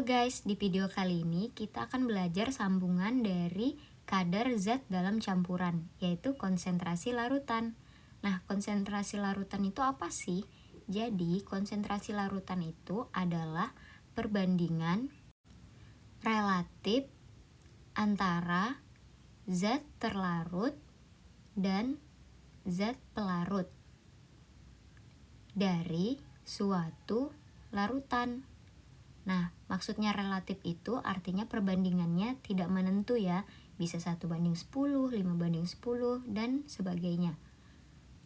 guys, di video kali ini kita akan belajar sambungan dari kadar zat dalam campuran, yaitu konsentrasi larutan. Nah, konsentrasi larutan itu apa sih? Jadi, konsentrasi larutan itu adalah perbandingan relatif antara zat terlarut dan zat pelarut dari suatu larutan. Nah, maksudnya relatif itu artinya perbandingannya tidak menentu ya. Bisa 1:10, 5:10, dan sebagainya.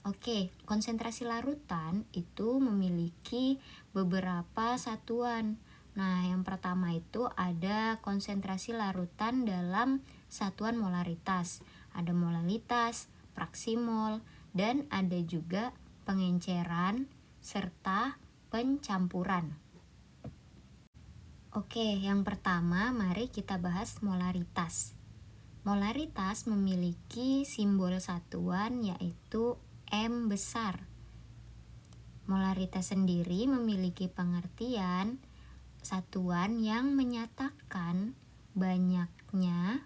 Oke, konsentrasi larutan itu memiliki beberapa satuan. Nah, yang pertama itu ada konsentrasi larutan dalam satuan molaritas. Ada molalitas, fraksi mol, dan ada juga pengenceran serta pencampuran. Oke, yang pertama mari kita bahas molaritas. Molaritas memiliki simbol satuan yaitu M besar. Molaritas sendiri memiliki pengertian satuan yang menyatakan banyaknya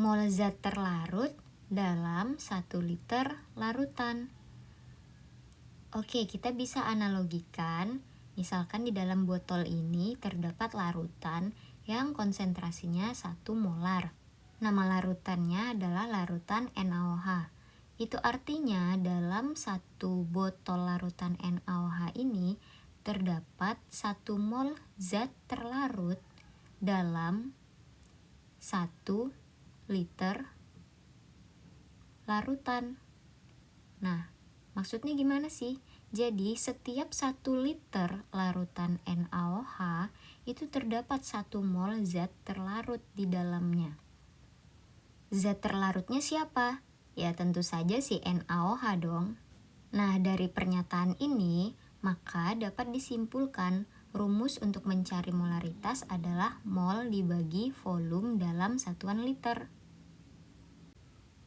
mol zat terlarut dalam 1 liter larutan. Oke, kita bisa analogikan. Misalkan di dalam botol ini terdapat larutan yang konsentrasinya 1 molar. Nama larutannya adalah larutan NaOH. Itu artinya dalam 1 botol larutan NaOH ini terdapat 1 mol zat terlarut dalam 1 liter larutan. Nah, maksudnya gimana sih? Jadi setiap 1 liter larutan NaOH itu terdapat 1 mol zat terlarut di dalamnya. Zat terlarutnya siapa? Ya tentu saja si NaOH dong. Nah, dari pernyataan ini maka dapat disimpulkan rumus untuk mencari molaritas adalah mol dibagi volume dalam satuan liter.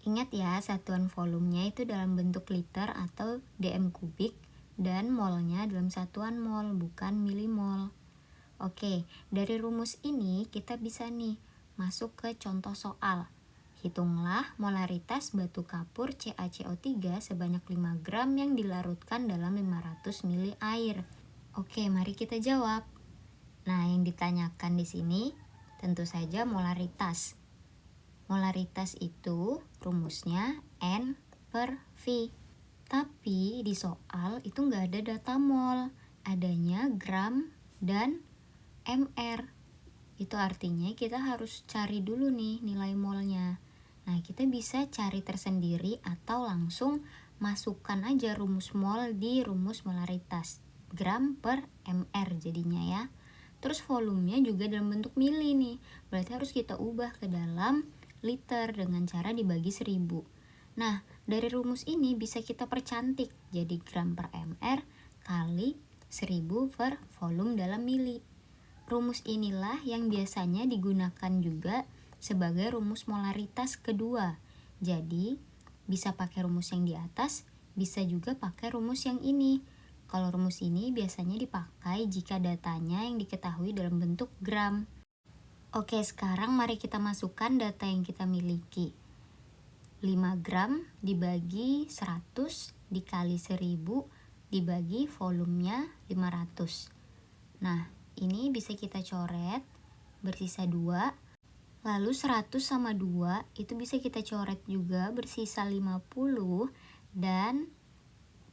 Ingat ya, satuan volumenya itu dalam bentuk liter atau dm kubik dan molnya dalam satuan mol, bukan milimol. Oke, dari rumus ini kita bisa nih masuk ke contoh soal. Hitunglah molaritas batu kapur CaCO3 sebanyak 5 gram yang dilarutkan dalam 500 ml air. Oke, mari kita jawab. Nah, yang ditanyakan di sini tentu saja molaritas. Molaritas itu rumusnya N/V. Tapi di soal itu nggak ada data mol, adanya gram dan mr. Itu artinya kita harus cari dulu nih nilai molnya. Nah, kita bisa cari tersendiri atau langsung masukkan aja rumus mol di rumus molaritas. Gram per mr jadinya ya. Terus volumenya juga dalam bentuk mili nih. Berarti harus kita ubah ke dalam liter dengan cara dibagi 1000. Nah, dari rumus ini bisa kita percantik jadi gram per mr kali 1000 per volume dalam mili. Rumus inilah yang biasanya digunakan juga sebagai rumus molaritas kedua. Jadi, bisa pakai rumus yang di atas, bisa juga pakai rumus yang ini. Kalau rumus ini biasanya dipakai jika datanya yang diketahui dalam bentuk gram. Oke, sekarang mari kita masukkan data yang kita miliki. 5 gram dibagi 100 dikali 1000 dibagi volumenya 500. Nah, ini bisa kita coret, bersisa 2. Lalu 100 sama 2 itu bisa kita coret juga, bersisa 50. Dan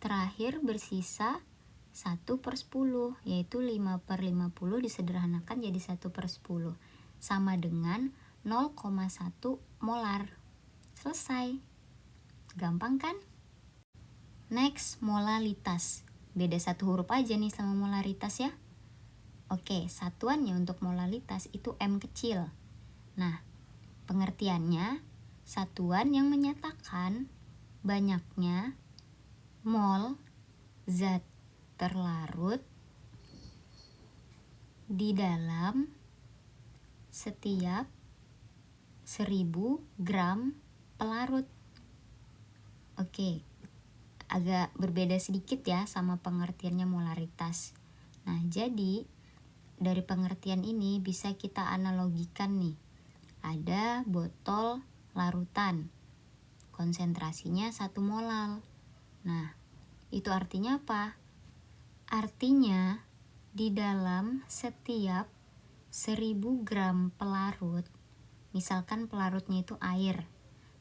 terakhir bersisa 1/10, yaitu 5/50 disederhanakan jadi 1/10. Sama dengan 0,1 molar. Selesai. Gampang kan? Next, molalitas. Beda 1 huruf aja nih sama molaritas ya. Oke, satuannya untuk molalitas itu M kecil. Nah, pengertiannya satuan yang menyatakan banyaknya mol zat terlarut di dalam setiap 1000 gram pelarut. Oke, agak berbeda sedikit ya sama pengertiannya molaritas. Nah, jadi dari pengertian ini bisa kita analogikan nih. Ada botol larutan, konsentrasinya 1 molal. Nah, itu artinya apa? Artinya di dalam setiap 1000 gram pelarut, misalkan pelarutnya itu air.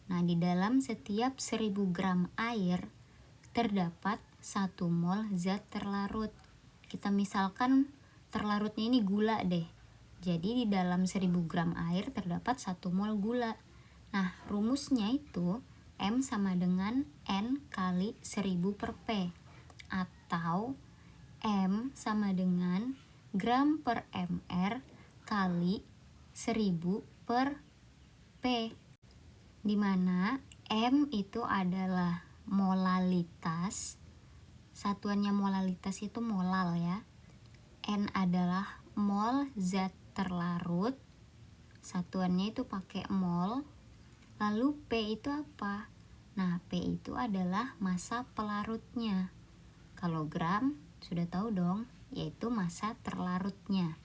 Nah, di dalam setiap 1000 gram air terdapat 1 mol zat terlarut. Kita misalkan terlarutnya ini gula deh. Jadi di dalam 1000 gram air terdapat 1 mol gula. Nah, rumusnya itu M sama dengan N kali 1000 per P. Atau M sama dengan gram per mr kali 1000 per P. Dimana M itu adalah molalitas, satuannya molalitas itu molal ya. N adalah mol zat terlarut, satuannya itu pakai mol. Lalu P itu apa? Nah, P itu adalah massa pelarutnya. Kalau gram sudah tahu dong, yaitu massa terlarutnya.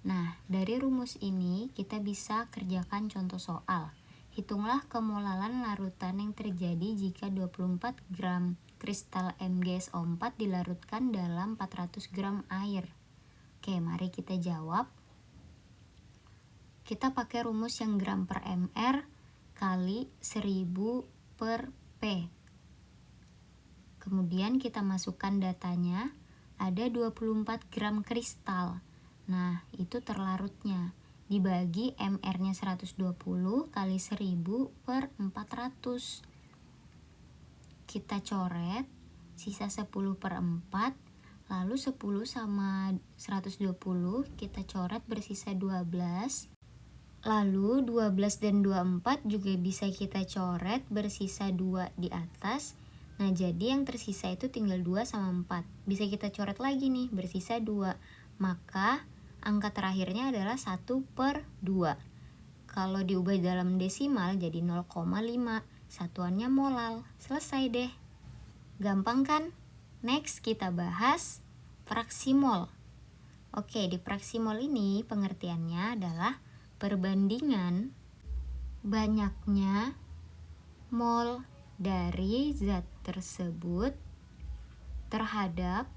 Nah, dari rumus ini kita bisa kerjakan contoh soal. Hitunglah kemolalan larutan yang terjadi jika 24 gram kristal MgSO4 dilarutkan dalam 400 gram air. Oke, mari kita jawab. Kita pakai rumus yang gram per mr kali 1000 per P. Kemudian kita masukkan datanya, ada 24 gram kristal. Nah, itu terlarutnya. Dibagi MR-nya 120 kali 1000 per 400. Kita coret, sisa 10 per 4, lalu 10 sama 120 kita coret bersisa 12. Lalu 12 dan 24 juga bisa kita coret bersisa 2 di atas. Nah, jadi yang tersisa itu tinggal 2 sama 4. Bisa kita coret lagi nih, bersisa 2. Maka angka terakhirnya adalah 1 per 2. Kalau diubah dalam desimal jadi 0,5. Satuannya molal. Selesai deh. Gampang kan? Next kita bahas fraksi mol. Oke, di fraksi mol ini pengertiannya adalah perbandingan banyaknya mol dari zat tersebut terhadap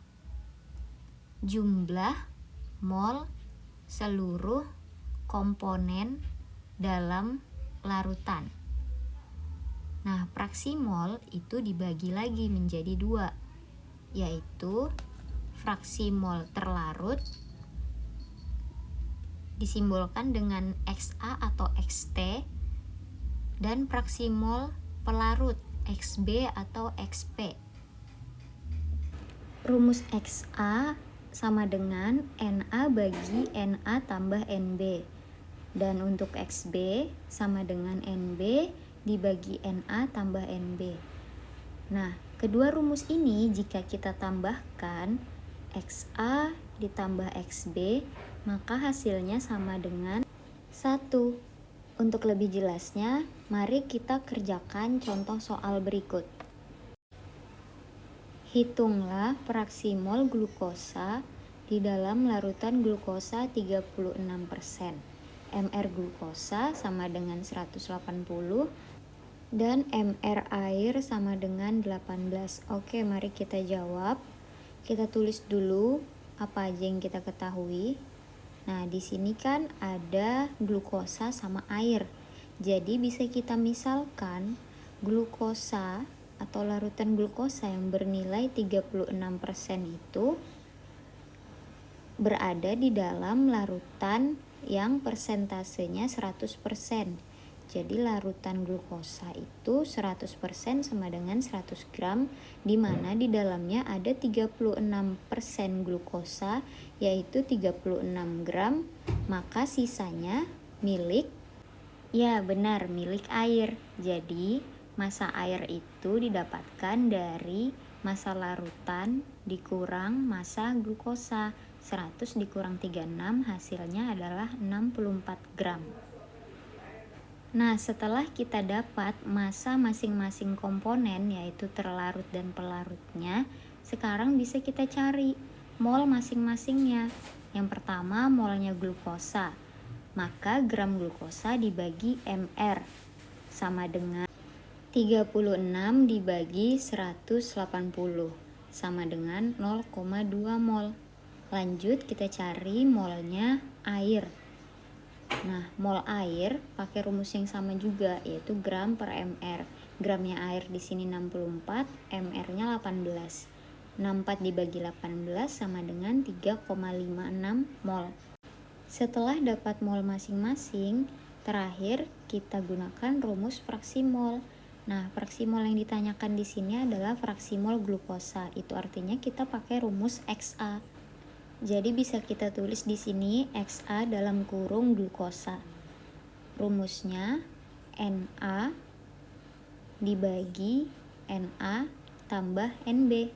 jumlah mol seluruh komponen dalam larutan. Nah, fraksi mol itu dibagi lagi menjadi 2, yaitu fraksi mol terlarut disimbolkan dengan XA atau XT, dan fraksi mol pelarut XB atau XP. Rumus XA sama dengan Na bagi Na tambah Nb. Dan untuk XB sama dengan Nb dibagi Na tambah Nb. Nah, kedua rumus ini jika kita tambahkan XA ditambah XB, maka hasilnya sama dengan 1. Untuk lebih jelasnya, mari kita kerjakan contoh soal berikut. Hitunglah fraksi mol glukosa di dalam larutan glukosa 36%. Mr glukosa sama dengan 180 dan Mr air sama dengan 18. Oke, mari kita jawab. Kita tulis dulu apa aja yang kita ketahui. Nah, di sini kan ada glukosa sama air. Jadi bisa kita misalkan glukosa atau larutan glukosa yang bernilai 36% itu berada di dalam larutan yang persentasenya 100%. Jadi larutan glukosa itu 100% sama dengan 100 gram, di mana di dalamnya ada 36% glukosa, yaitu 36 gram, maka sisanya milik, ya benar, milik air. Jadi massa air itu didapatkan dari massa larutan dikurang massa glukosa. 100 dikurang 36 hasilnya adalah 64 gram. Nah, setelah kita dapat massa masing-masing komponen, yaitu terlarut dan pelarutnya, sekarang bisa kita cari mol masing-masingnya. Yang pertama molnya glukosa. Maka gram glukosa dibagi mr sama dengan 36 dibagi 180 sama dengan 0,2 mol. Lanjut kita cari molnya air. Nah, mol air pakai rumus yang sama juga, yaitu gram per mr. Gramnya air di sini 64, mr-nya 18. 64 dibagi 18 sama dengan 3,56 mol. Setelah dapat mol masing-masing, terakhir kita gunakan rumus fraksi mol. Nah, fraksi mol yang ditanyakan di sini adalah fraksi mol glukosa. Itu artinya kita pakai rumus XA. Jadi bisa kita tulis di sini XA dalam kurung glukosa. Rumusnya Na dibagi Na tambah Nb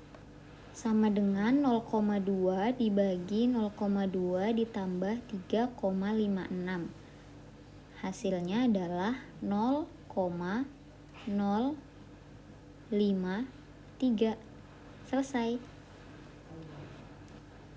sama dengan 0,2 dibagi 0,2 ditambah 3,56. Hasilnya adalah 0,053. Selesai.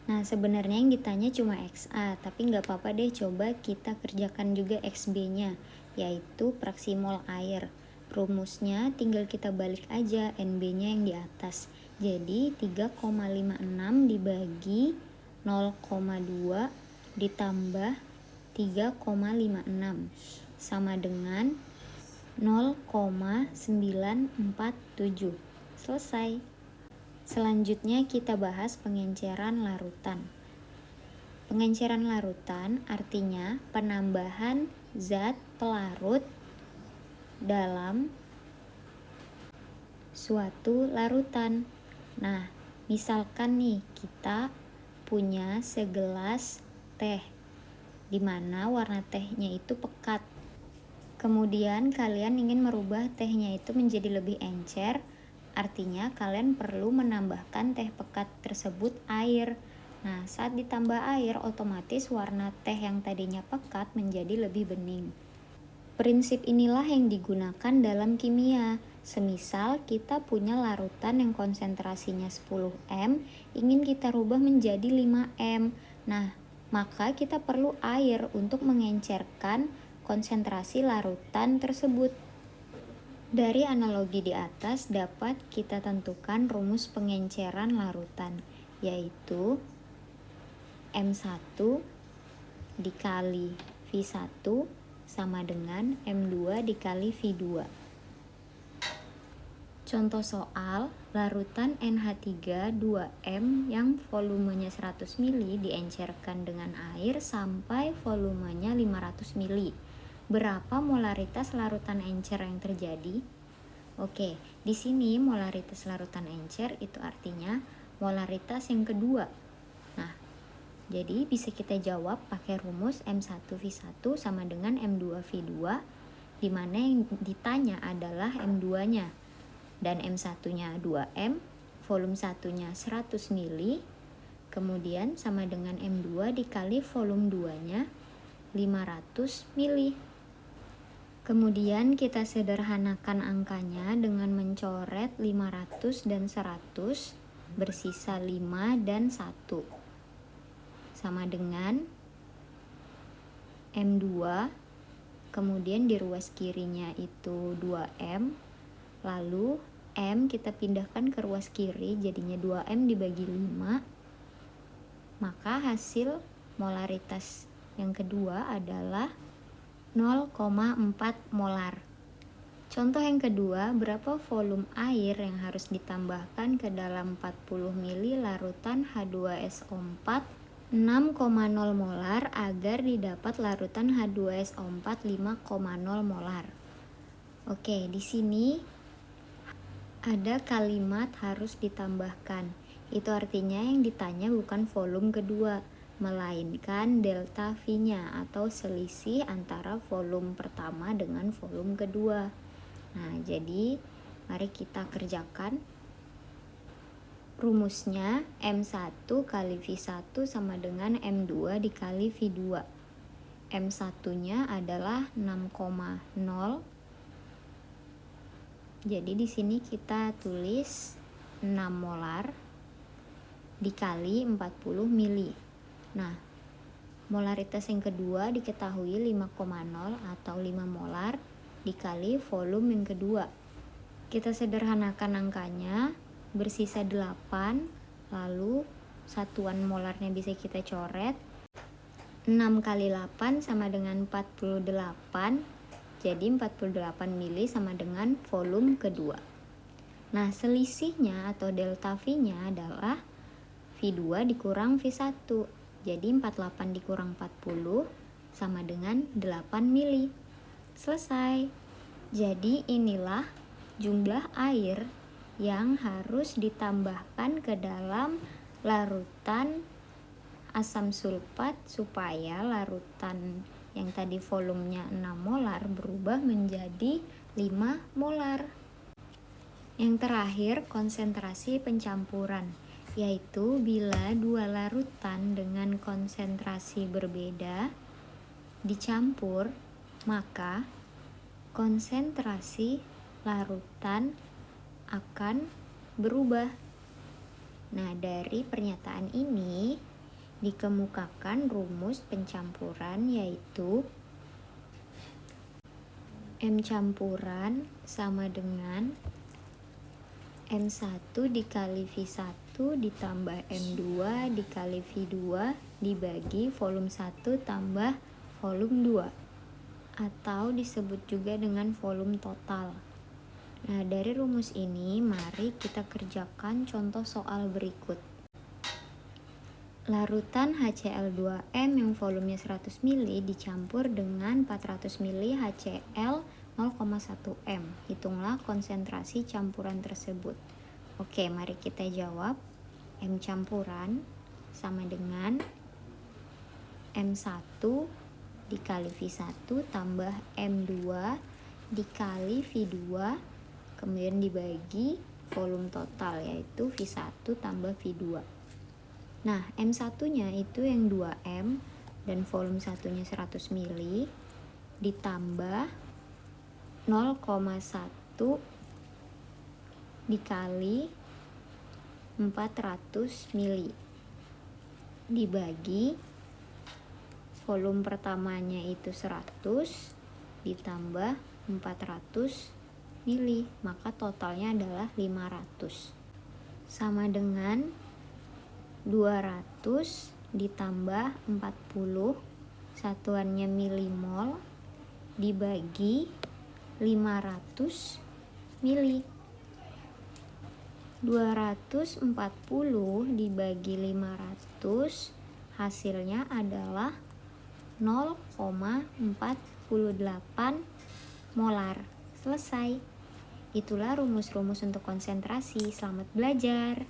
Nah, sebenarnya yang ditanya cuma XA, tapi nggak apa-apa deh, coba kita kerjakan juga XB-nya, yaitu fraksi mol air. Rumusnya tinggal kita balik aja NB-nya yang di atas. Jadi 3,56 dibagi 0,2 ditambah 3,56 sama dengan 0,947. Selesai. Selanjutnya kita bahas pengenceran larutan. Pengenceran larutan artinya penambahan zat pelarut dalam suatu larutan. Nah, misalkan nih kita punya segelas teh, di mana warna tehnya itu pekat. Kemudian kalian ingin merubah tehnya itu menjadi lebih encer. Artinya kalian perlu menambahkan teh pekat tersebut air. Nah, saat ditambah air, otomatis warna teh yang tadinya pekat menjadi lebih bening. Prinsip inilah yang digunakan dalam kimia. Semisal kita punya larutan yang konsentrasinya 10 m, ingin kita rubah menjadi 5 m. Nah, maka kita perlu air untuk mengencerkan konsentrasi larutan tersebut. Dari analogi di atas dapat kita tentukan rumus pengenceran larutan, yaitu M1 dikali V1 sama dengan M2 dikali V2. Contoh soal, larutan NH3 2M yang volumenya 100 ml diencerkan dengan air sampai volumenya 500 ml. Berapa molaritas larutan encer yang terjadi? Oke, di sini molaritas larutan encer itu artinya molaritas yang kedua. Nah, jadi bisa kita jawab pakai rumus M1V1 sama dengan M2V2, di mana yang ditanya adalah M2-nya. Dan M1-nya 2M, volume 1-nya 100 ml, kemudian sama dengan M2 dikali volume 2-nya 500 ml. Kemudian kita sederhanakan angkanya dengan mencoret 500 dan 100, bersisa 5 dan 1. Sama dengan M2, kemudian di ruas kirinya itu 2M, lalu M kita pindahkan ke ruas kiri, jadinya 2M dibagi 5, maka hasil molaritas yang kedua adalah 0,4 molar. Contoh yang kedua, berapa volume air yang harus ditambahkan ke dalam 40 ml larutan H2SO4 6,0 molar agar didapat larutan H2SO4 5,0 molar. Oke, di sini ada kalimat harus ditambahkan. Itu artinya yang ditanya bukan volume kedua, melainkan delta V-nya atau selisih antara volume pertama dengan volume kedua. Nah, jadi mari kita kerjakan. Rumusnya M1 kali V1 sama dengan M2 dikali V2. M1-nya adalah 6,0. Jadi di sini kita tulis 6 molar dikali 40 mili. Nah, Molaritas yang kedua diketahui 5,0 atau 5 molar dikali volume yang kedua. Kita sederhanakan angkanya, bersisa 8, lalu satuan molarnya bisa kita coret. 6 kali 8 sama dengan 48, jadi 48 mili sama dengan volume kedua. Nah, selisihnya atau delta V-nya adalah V2 dikurang V1. Jadi 48 dikurang 40 sama dengan 8 mili. Selesai. Jadi inilah jumlah air yang harus ditambahkan ke dalam larutan asam sulfat supaya larutan yang tadi volumenya 6 molar berubah menjadi 5 molar. Yang terakhir, konsentrasi pencampuran, yaitu bila dua larutan dengan konsentrasi berbeda dicampur, maka konsentrasi larutan akan berubah. Nah, dari pernyataan ini dikemukakan rumus pencampuran, yaitu M campuran sama dengan M1 dikali V1 ditambah M2 dikali V2 dibagi volume 1 tambah volume 2, atau disebut juga dengan volume total. Nah, dari rumus ini mari kita kerjakan contoh soal berikut. Larutan HCl2M yang volumenya 100 ml dicampur dengan 400 ml HCl 0,1 M. Hitunglah konsentrasi campuran tersebut. Oke, mari kita jawab. M campuran sama dengan M1 dikali V1 tambah M2 dikali V2 kemudian dibagi volume total, yaitu V1 tambah V2. Nah, M1-nya itu yang 2M dan volume satunya 100 ml ditambah 0,1 dikali 400 mili dibagi volume pertamanya itu 100 ditambah 400 mili, maka totalnya adalah 500 sama dengan 200 ditambah 40 satuannya milimol dibagi 500 mili. 240 dibagi 500 hasilnya adalah 0,48 molar. Selesai. Itulah rumus-rumus untuk konsentrasi. Selamat belajar.